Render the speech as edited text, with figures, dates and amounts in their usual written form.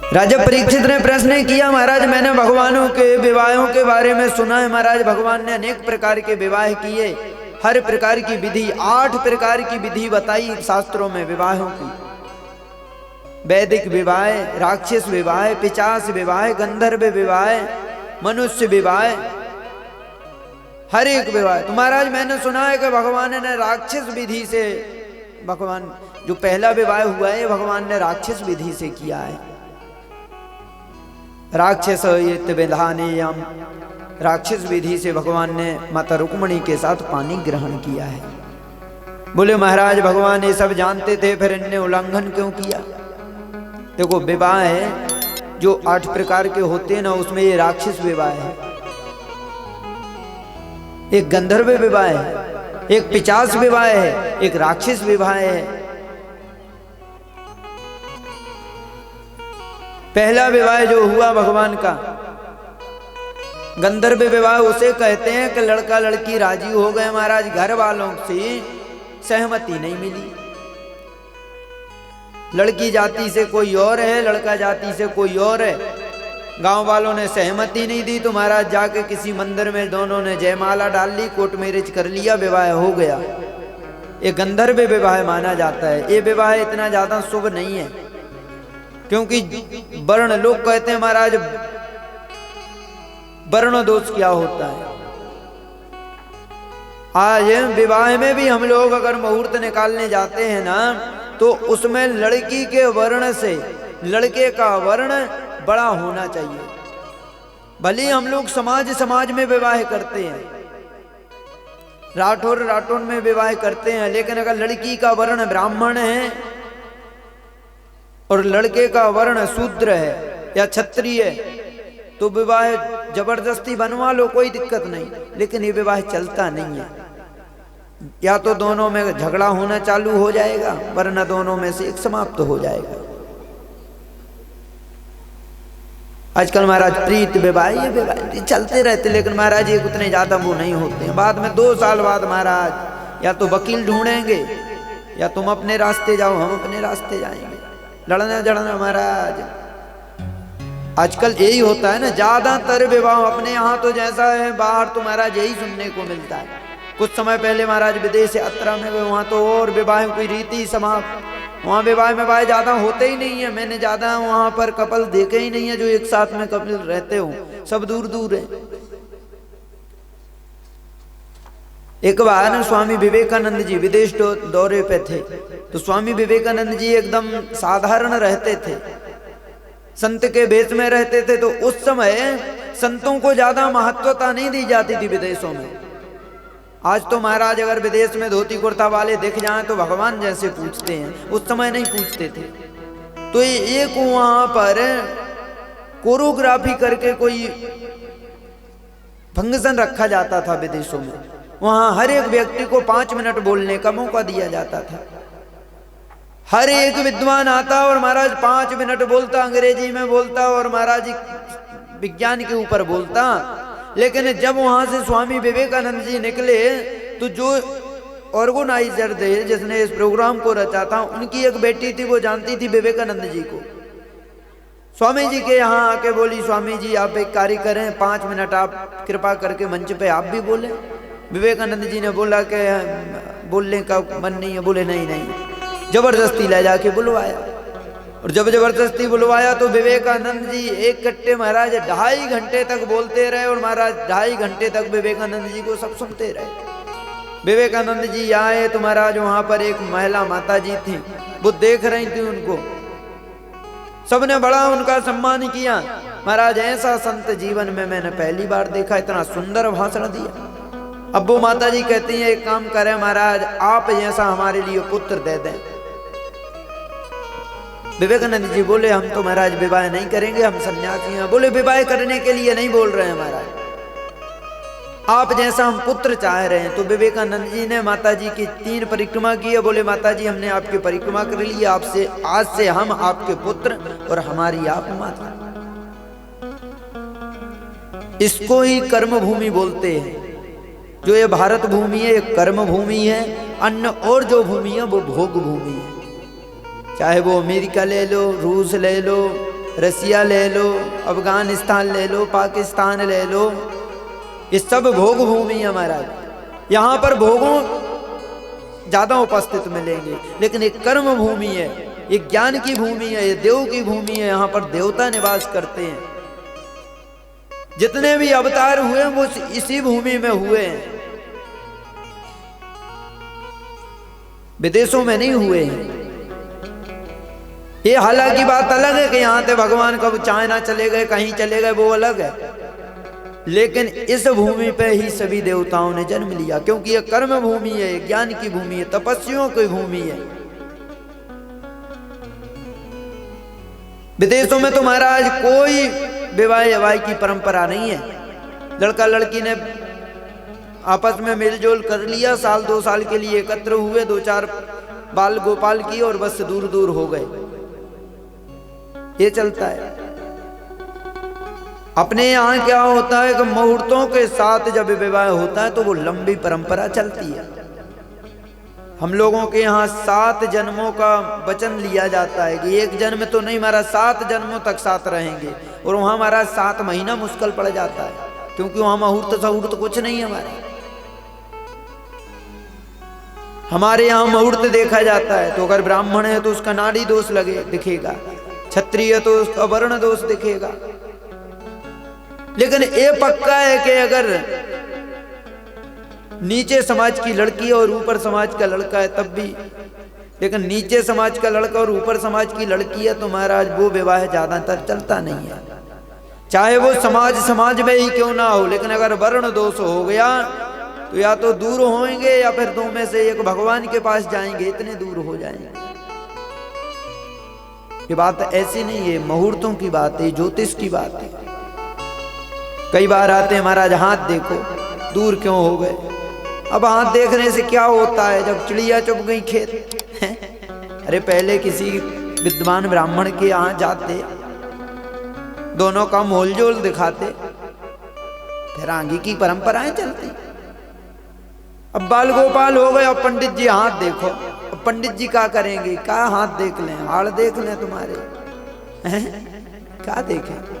राजा परीक्षित ने प्रश्न किया, महाराज मैंने भगवानों के विवाहों के बारे में सुना है। महाराज भगवान ने अनेक प्रकार के विवाह किए, हर प्रकार की विधि, 8 प्रकार की विधि बताई शास्त्रों में विवाहों की। वैदिक विवाह, राक्षस विवाह, पिशाच विवाह, गंधर्व विवाह, मनुष्य विवाह, हर एक विवाह। तो महाराज मैंने सुना है कि भगवान ने राक्षस विधि से, भगवान जो पहला विवाह हुआ है भगवान ने राक्षस विधि से किया है। राक्षस विधानेयम, राक्षस विधि से भगवान ने माता रुक्मिणी के साथ पानी ग्रहण किया है। बोले महाराज भगवान ये सब जानते थे, फिर इनने उल्लंघन क्यों किया? देखो विवाह है जो 8 प्रकार के होते हैं ना, उसमें ये राक्षस विवाह है, एक गंधर्व विवाह है, एक पिशाच विवाह है, एक राक्षस विवाह है। पहला विवाह जो हुआ भगवान का गंधर्व विवाह, उसे कहते हैं कि लड़का लड़की राजी हो गए महाराज, घर वालों से सहमति नहीं मिली। लड़की जाति से कोई और है, लड़का जाति से कोई और है, गांव वालों ने सहमति नहीं दी तो महाराज जाके किसी मंदिर में दोनों ने जयमाला डाल ली, कोर्ट मैरिज कर लिया, विवाह हो गया। ये गंधर्व विवाह माना जाता है। ये विवाह इतना ज्यादा शुभ नहीं है, क्योंकि वर्ण, लोग कहते हैं महाराज वर्ण दोष क्या होता है। आज विवाह में भी हम लोग अगर मुहूर्त निकालने जाते हैं ना, तो उसमें लड़की के वर्ण से लड़के का वर्ण बड़ा होना चाहिए। भले हम लोग समाज में विवाह करते हैं, राठौर में विवाह करते हैं, लेकिन अगर लड़की का वर्ण ब्राह्मण है और लड़के का वर्ण शूद्र है या क्षत्रिय है, तो विवाह जबरदस्ती बनवा लो, कोई दिक्कत नहीं, लेकिन ये विवाह चलता नहीं है। या तो दोनों में झगड़ा होना चालू हो जाएगा, वरना दोनों में से एक समाप्त हो जाएगा। आजकल महाराज प्रीत विवाह, ये विवाह चलते रहते, लेकिन महाराज ये उतने ज्यादा वो नहीं होते हैं। बाद में 2 साल बाद महाराज या तो वकील ढूंढेंगे या तुम अपने रास्ते जाओ, हम अपने रास्ते जाएंगे। लड़ना जड़ना महाराज आजकल यही होता है ना, ज्यादातर विवाह अपने यहाँ तो जैसा है, बाहर तो महाराज यही सुनने को मिलता है। कुछ समय पहले महाराज विदेश यात्रा में, वहाँ तो और विवाह की रीति समाप्त, वहाँ विवाह में भाई ज्यादा होते ही नहीं है। मैंने ज्यादा वहाँ पर कपल देखे ही नहीं है जो एक साथ में कपल रहते हो, सब दूर दूर है। एक बार स्वामी विवेकानंद जी विदेश दौरे पे थे, तो स्वामी विवेकानंद जी एकदम साधारण रहते थे, संत के भेष में रहते थे। तो उस समय संतों को ज्यादा महत्वता नहीं दी जाती थी विदेशों में। आज तो महाराज अगर विदेश में धोती कुर्ता वाले दिख जाएं तो भगवान जैसे पूछते हैं, उस समय नहीं पूछते थे। तो एक वहां पर कोरियोग्राफी करके कोई फंक्शन रखा जाता था विदेशों में। वहां हर एक व्यक्ति को 5 मिनट बोलने का मौका दिया जाता था। हर एक विद्वान आता और महाराज 5 मिनट बोलता, अंग्रेजी में बोलता और महाराज विज्ञान के ऊपर बोलता। लेकिन जब वहां से स्वामी विवेकानंद जी निकले तो जो ऑर्गेनाइजर थे, जिसने इस प्रोग्राम को रचा था, उनकी एक बेटी थी, वो जानती थी विवेकानंद जी को। स्वामी जी के यहाँ आके बोली, स्वामी जी आप एक कार्य करें, 5 मिनट आप कृपा करके मंच पे आप भी बोले। विवेकानंद जी ने बोला कि बोलने का मन नहीं है। बोले नहीं नहीं, जबरदस्ती ले जाके बुलवाया। और जब जबरदस्ती बुलवाया तो विवेकानंद जी एक कट्टे महाराज 2.5 घंटे तक बोलते रहे, और महाराज 2.5 घंटे तक विवेकानंद जी को सब सुनते रहे। विवेकानंद जी आए तो महाराज वहां पर एक महिला माता जी थी, वो देख रही थी उनको। सबने बड़ा उनका सम्मान किया। महाराज ऐसा संत जीवन में मैंने पहली बार देखा, इतना सुंदर भाषण दिया। अब वो माता जी कहती है, एक काम करें महाराज, आप जैसा हमारे लिए पुत्र दे दें। विवेकानंद जी बोले, हम तो महाराज विवाह नहीं करेंगे, हम सन्यासी हैं। बोले विवाह करने के लिए नहीं बोल रहे हैं महाराज, आप जैसा हम पुत्र चाह रहे हैं। तो विवेकानंद जी ने माता जी की 3 परिक्रमा की। बोले माता जी हमने आपकी परिक्रमा कर ली, आपसे आज से हम आपके पुत्र और हमारी आप माता। इसको ही कर्म भूमि बोलते हैं। जो ये भारत भूमि है, ये कर्म भूमि है। अन्य और जो भूमि है वो भोग भूमि है। चाहे वो अमेरिका ले लो, रूस ले लो, रसिया ले लो, अफगानिस्तान ले लो, पाकिस्तान ले लो, ये सब भोग भूमि है महाराज। यहाँ पर भोगों ज्यादा उपस्थित मिलेंगे, लेकिन एक कर्म भूमि है, एक ज्ञान की भूमि है, ये देव की भूमि है। यहाँ पर देवता निवास करते हैं। जितने भी अवतार हुए वो इसी भूमि में हुए हैं, विदेशों में नहीं हुए हैं। ये हालांकि बात अलग है कि यहाँ से भगवान कब चाइना चले गए, कहीं चले गए, वो अलग है, लेकिन इस भूमि पे ही सभी देवताओं ने जन्म लिया, क्योंकि ये कर्म भूमि है, ज्ञान की भूमि है, तपस्वियों की भूमि है। विदेशों में तो महाराज कोई विवाह की परंपरा नहीं है। लड़का लड़की ने आपस में मेलजोल कर लिया, साल 2 साल के लिए एकत्र हुए, 2-4 बाल गोपाल किए और बस दूर दूर हो गए, ये चलता है। अपने यहाँ क्या होता है कि मुहूर्तों के साथ जब विवाह होता है तो वो लंबी परंपरा चलती है। हम लोगों के यहाँ 7 जन्मों का वचन लिया जाता है कि एक जन्म तो नहीं, हमारा 7 जन्मों तक साथ रहेंगे, और वहाँ हमारा 7 महीना मुश्किल पड़ जाता है, क्योंकि वहाँ मुहूर्त सहूर्त कुछ नहीं है हमारे यहाँ मुहूर्त देखा जाता है, तो अगर ब्राह्मण है तो उसका नाड़ी दोष दिखेगा, क्षत्रिय है तो उसका वर्ण दोष दिखेगा। लेकिन ये पक्का है कि अगर नीचे समाज की लड़की और ऊपर समाज का लड़का है तब भी, लेकिन नीचे समाज का लड़का और ऊपर समाज की लड़की है तो महाराज वो विवाह ज्यादातर चलता नहीं है, चाहे वो समाज में ही क्यों ना हो। लेकिन अगर वर्ण दोष हो गया तो या तो दूर होंगे या फिर 2 में से एक भगवान के पास जाएंगे, इतने दूर हो जाएंगे। ये बात ऐसी नहीं है, मुहूर्तों की बात है, ज्योतिष की बात है। कई बार आते हैं महाराज हाथ देखो, दूर क्यों हो गए। अब हाथ देखने से क्या होता है, जब चिड़िया चुप गई खेत अरे पहले किसी विद्वान ब्राह्मण के यहाँ जाते, दोनों का मोलजोल दिखाते, फिर आगे की परंपराएं चलती। अब बाल गोपाल हो गए, अब पंडित जी हाथ देखो। अब पंडित जी क्या करेंगे, क्या हाथ देख लें, हाड़ देख लें तुम्हारे क्या देखें।